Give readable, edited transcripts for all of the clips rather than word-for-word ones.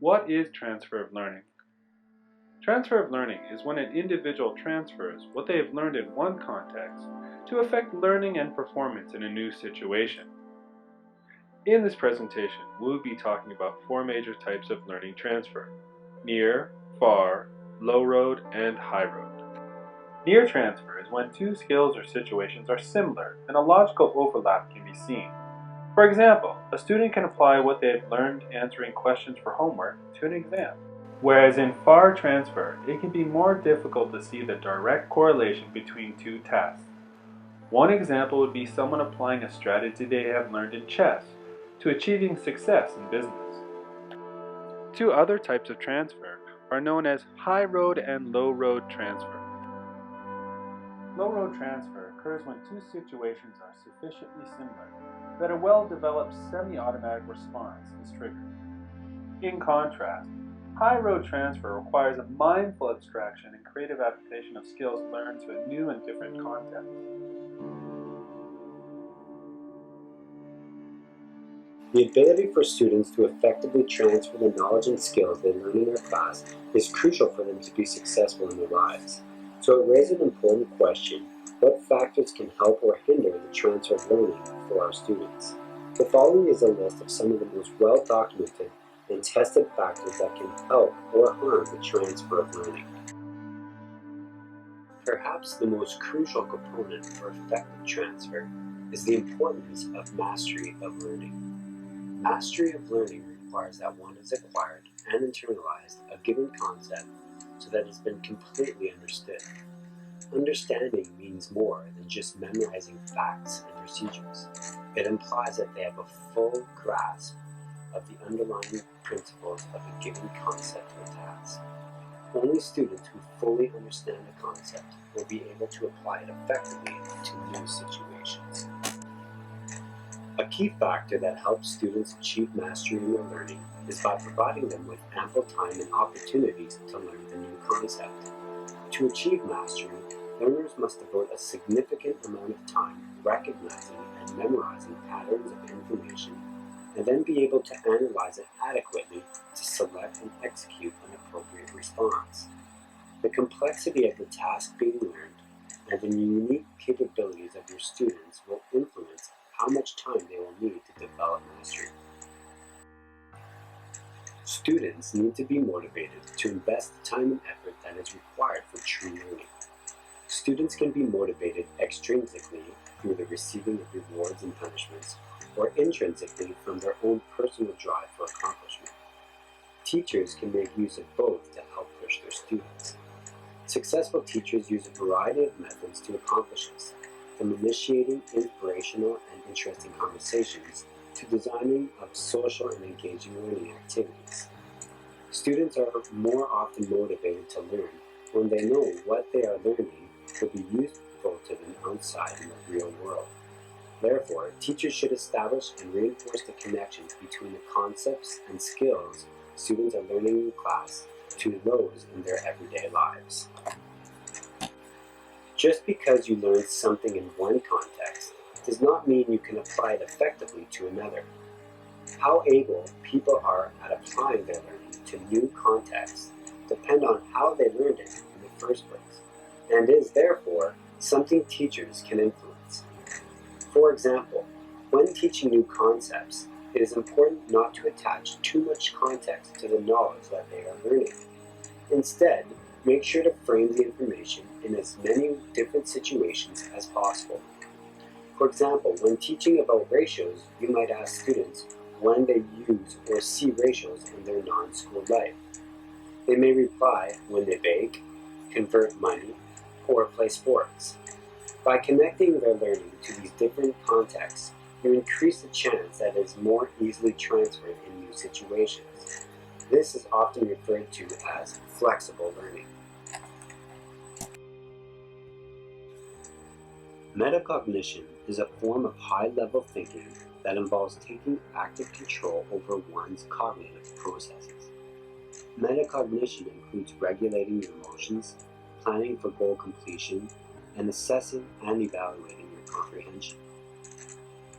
What is transfer of learning? Transfer of learning is when an individual transfers what they have learned in one context to affect learning and performance in a new situation. In this presentation, we'll be talking about four major types of learning transfer: near, far, low road, and high road. Near transfer is when two skills or situations are similar and a logical overlap can be seen. For example, a student can apply what they have learned answering questions for homework to an exam. Whereas in far transfer, it can be more difficult to see the direct correlation between two tasks. One example would be someone applying a strategy they have learned in chess to achieving success in business. Two other types of transfer are known as high road and low road transfer. Low road transfer occurs when two situations are sufficiently similar that a well-developed semi-automatic response is triggered. In contrast, high road transfer requires a mindful abstraction and creative application of skills learned to a new and different context. The ability for students to effectively transfer the knowledge and skills they learn in their class is crucial for them to be successful in their lives. So it raises an important question: what factors can help or hinder the transfer of learning for our students? The following is a list of some of the most well-documented and tested factors that can help or harm the transfer of learning. Perhaps the most crucial component for effective transfer is the importance of mastery of learning. Mastery of learning requires that one has acquired and internalized a given concept so that it's been completely understood. Understanding means more than just memorizing facts and procedures. It implies that they have a full grasp of the underlying principles of a given concept or task. Only students who fully understand the concept will be able to apply it effectively to new situations. A key factor that helps students achieve mastery in their learning is by providing them with ample time and opportunities to learn the new concept. To achieve mastery, learners must devote a significant amount of time recognizing and memorizing patterns of information, and then be able to analyze it adequately to select and execute an appropriate response. The complexity of the task being learned and the unique capabilities of your students will influence how much time they will need to develop mastery. Students need to be motivated to invest the time and effort that is required for true learning. Students can be motivated extrinsically through the receiving of rewards and punishments, or intrinsically from their own personal drive for accomplishment. Teachers can make use of both to help push their students. Successful teachers use a variety of methods to accomplish this, from initiating inspirational and interesting conversations to designing of social and engaging learning activities. Students are more often motivated to learn when they know what they are learning will be useful to them outside in the real world. Therefore, teachers should establish and reinforce the connections between the concepts and skills students are learning in class to those in their everyday lives. Just because you learn something in one context does not mean you can apply it effectively to another. How able people are at applying their learning to new contexts depend on how they learned it in the first place, and is therefore something teachers can influence. For example, when teaching new concepts, it is important not to attach too much context to the knowledge that they are learning. Instead, make sure to frame the information in as many different situations as possible. For example, when teaching about ratios, you might ask students when they use or see ratios in their non-school life. They may reply when they bake, convert money, or play sports. By connecting their learning to these different contexts, you increase the chance that it is more easily transferred in new situations. This is often referred to as flexible learning. Metacognition is a form of high-level thinking that involves taking active control over one's cognitive processes. Metacognition includes regulating your emotions, planning for goal completion, and assessing and evaluating your comprehension.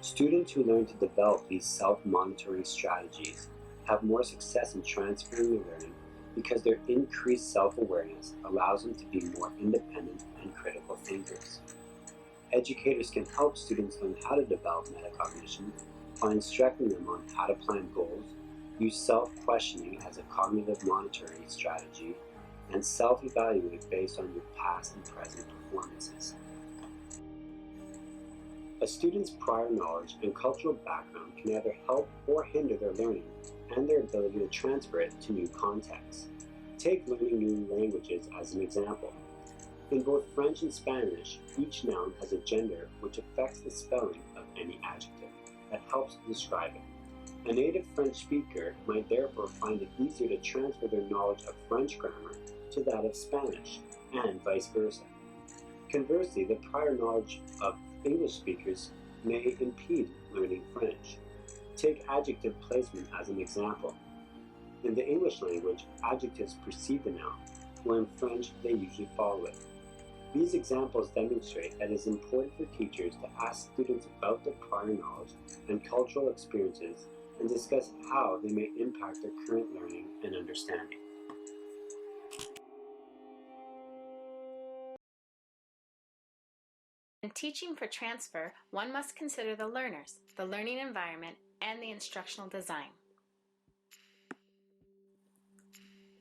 Students who learn to develop these self-monitoring strategies have more success in transferring their learning because their increased self-awareness allows them to be more independent and critical thinkers. Educators can help students learn how to develop metacognition by instructing them on how to plan goals, use self-questioning as a cognitive monitoring strategy, and self-evaluate based on your past and present performances. A student's prior knowledge and cultural background can either help or hinder their learning and their ability to transfer it to new contexts. Take learning new languages as an example. In both French and Spanish, each noun has a gender which affects the spelling of any adjective that helps to describe it. A native French speaker might therefore find it easier to transfer their knowledge of French grammar to that of Spanish, and vice versa. Conversely, the prior knowledge of English speakers may impede learning French. Take adjective placement as an example. In the English language, adjectives precede the noun, where in French they usually follow it. These examples demonstrate that it is important for teachers to ask students about their prior knowledge and cultural experiences and discuss how they may impact their current learning and understanding. In teaching for transfer, one must consider the learners, the learning environment, and the instructional design.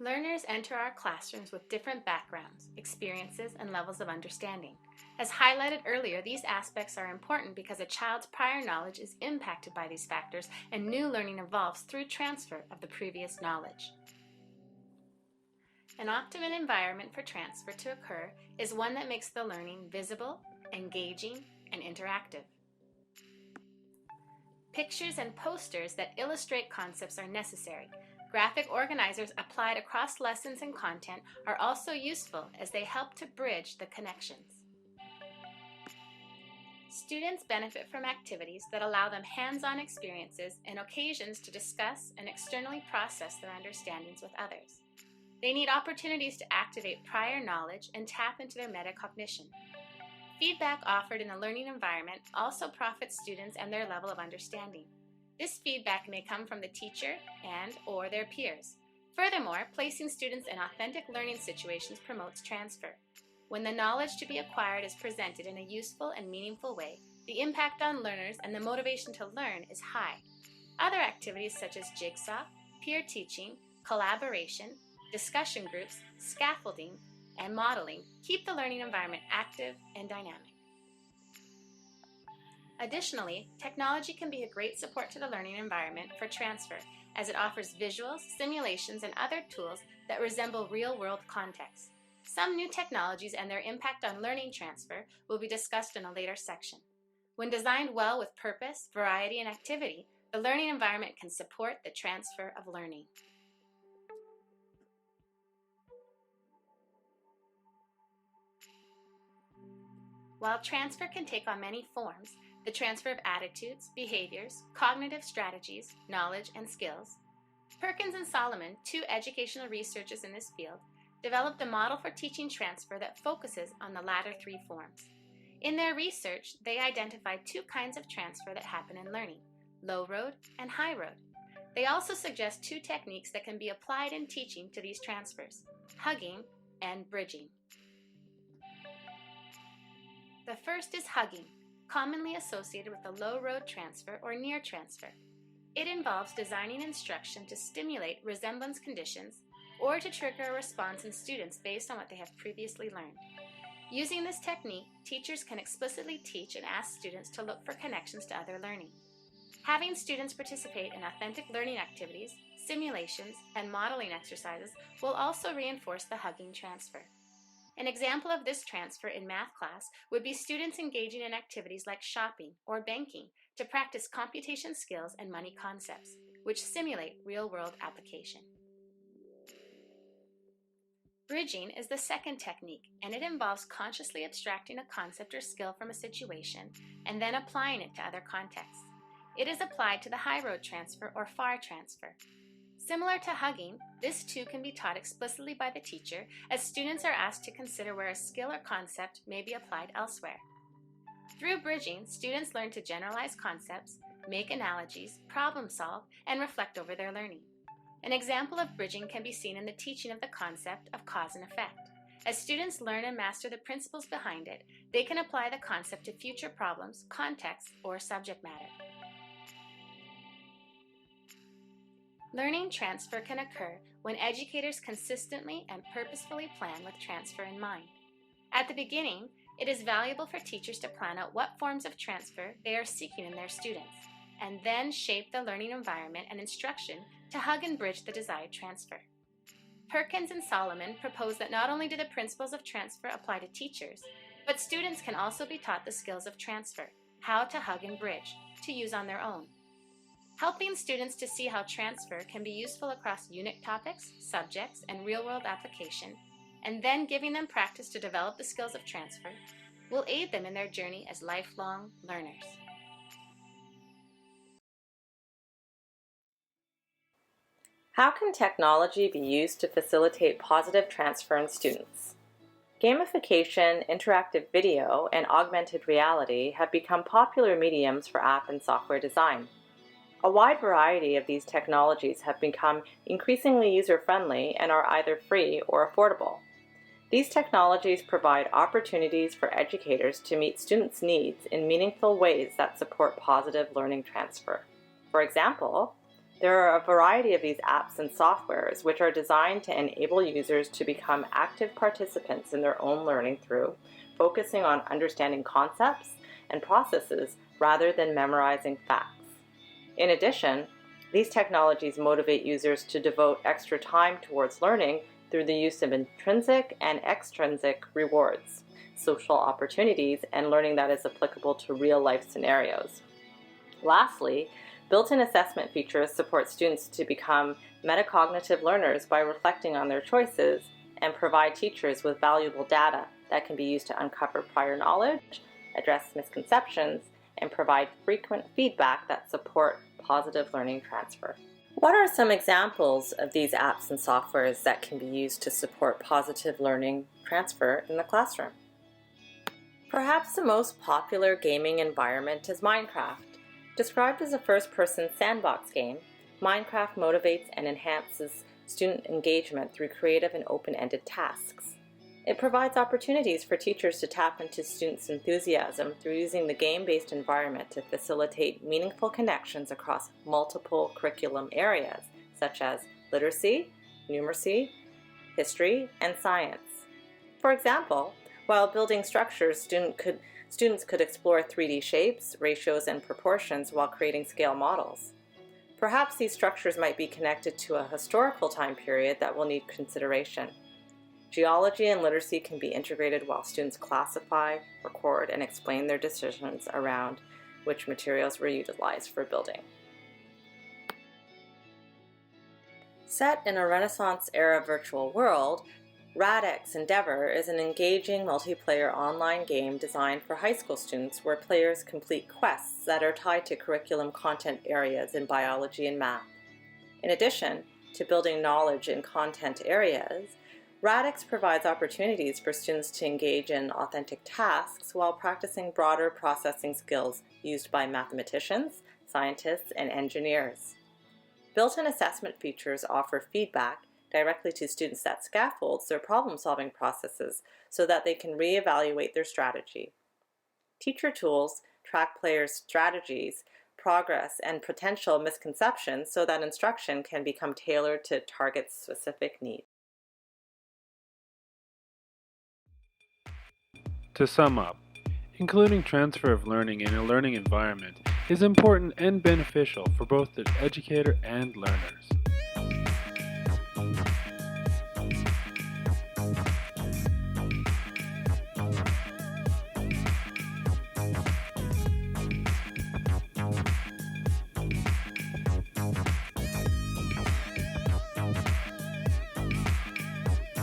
Learners enter our classrooms with different backgrounds, experiences, and levels of understanding. As highlighted earlier, these aspects are important because a child's prior knowledge is impacted by these factors and new learning evolves through transfer of the previous knowledge. An optimal environment for transfer to occur is one that makes the learning visible, engaging, and interactive. Pictures and posters that illustrate concepts are necessary. Graphic organizers applied across lessons and content are also useful as they help to bridge the connections. Students benefit from activities that allow them hands-on experiences and occasions to discuss and externally process their understandings with others. They need opportunities to activate prior knowledge and tap into their metacognition. Feedback offered in a learning environment also profits students and their level of understanding. This feedback may come from the teacher and/or their peers. Furthermore, placing students in authentic learning situations promotes transfer. When the knowledge to be acquired is presented in a useful and meaningful way, the impact on learners and the motivation to learn is high. Other activities such as jigsaw, peer teaching, collaboration, discussion groups, scaffolding, and modeling keep the learning environment active and dynamic. Additionally, technology can be a great support to the learning environment for transfer as it offers visuals, simulations, and other tools that resemble real-world contexts. Some new technologies and their impact on learning transfer will be discussed in a later section. When designed well with purpose, variety, and activity, the learning environment can support the transfer of learning. While transfer can take on many forms, the transfer of attitudes, behaviors, cognitive strategies, knowledge, and skills, Perkins and Solomon, two educational researchers in this field, developed a model for teaching transfer that focuses on the latter three forms. In their research, they identified two kinds of transfer that happen in learning, low road and high road. They also suggest two techniques that can be applied in teaching to these transfers, hugging and bridging. The first is hugging, commonly associated with the low road transfer or near transfer. It involves designing instruction to stimulate resemblance conditions or to trigger a response in students based on what they have previously learned. Using this technique, teachers can explicitly teach and ask students to look for connections to other learning. Having students participate in authentic learning activities, simulations, and modeling exercises will also reinforce the hugging transfer. An example of this transfer in math class would be students engaging in activities like shopping or banking to practice computation skills and money concepts, which simulate real-world application. Bridging is the second technique, and it involves consciously abstracting a concept or skill from a situation and then applying it to other contexts. It is applied to the high road transfer or FAR transfer. Similar to hugging, this too can be taught explicitly by the teacher as students are asked to consider where a skill or concept may be applied elsewhere. Through bridging, students learn to generalize concepts, make analogies, problem solve, and reflect over their learning. An example of bridging can be seen in the teaching of the concept of cause and effect. As students learn and master the principles behind it, they can apply the concept to future problems, contexts, or subject matter. Learning transfer can occur when educators consistently and purposefully plan with transfer in mind. At the beginning, it is valuable for teachers to plan out what forms of transfer they are seeking in their students, and then shape the learning environment and instruction to hug and bridge the desired transfer. Perkins and Solomon propose that not only do the principles of transfer apply to teachers, but students can also be taught the skills of transfer, how to hug and bridge, to use on their own. Helping students to see how transfer can be useful across unit topics, subjects, and real-world application, and then giving them practice to develop the skills of transfer, will aid them in their journey as lifelong learners. How can technology be used to facilitate positive transfer in students? Gamification, interactive video, and augmented reality have become popular mediums for app and software design. A wide variety of these technologies have become increasingly user-friendly and are either free or affordable. These technologies provide opportunities for educators to meet students' needs in meaningful ways that support positive learning transfer. For example, there are a variety of these apps and softwares which are designed to enable users to become active participants in their own learning through focusing on understanding concepts and processes rather than memorizing facts. In addition, these technologies motivate users to devote extra time towards learning through the use of intrinsic and extrinsic rewards, social opportunities, and learning that is applicable to real-life scenarios. Lastly, built-in assessment features support students to become metacognitive learners by reflecting on their choices and provide teachers with valuable data that can be used to uncover prior knowledge, address misconceptions, and provide frequent feedback that support positive learning transfer. What are some examples of these apps and softwares that can be used to support positive learning transfer in the classroom? Perhaps the most popular gaming environment is Minecraft. Described as a first-person sandbox game, Minecraft motivates and enhances student engagement through creative and open-ended tasks. It provides opportunities for teachers to tap into students' enthusiasm through using the game-based environment to facilitate meaningful connections across multiple curriculum areas, such as literacy, numeracy, history, and science. For example, while building structures, students could explore 3D shapes, ratios, and proportions while creating scale models. Perhaps these structures might be connected to a historical time period that will need consideration. Geology and literacy can be integrated while students classify, record, and explain their decisions around which materials were utilized for building. Set in a Renaissance-era virtual world, Radix Endeavor is an engaging multiplayer online game designed for high school students where players complete quests that are tied to curriculum content areas in biology and math. In addition to building knowledge in content areas, Radix provides opportunities for students to engage in authentic tasks while practicing broader processing skills used by mathematicians, scientists, and engineers. Built-in assessment features offer feedback directly to students that scaffolds their problem-solving processes so that they can reevaluate their strategy. Teacher tools track players' strategies, progress, and potential misconceptions so that instruction can become tailored to target specific needs. To sum up, including transfer of learning in a learning environment is important and beneficial for both the educator and learners.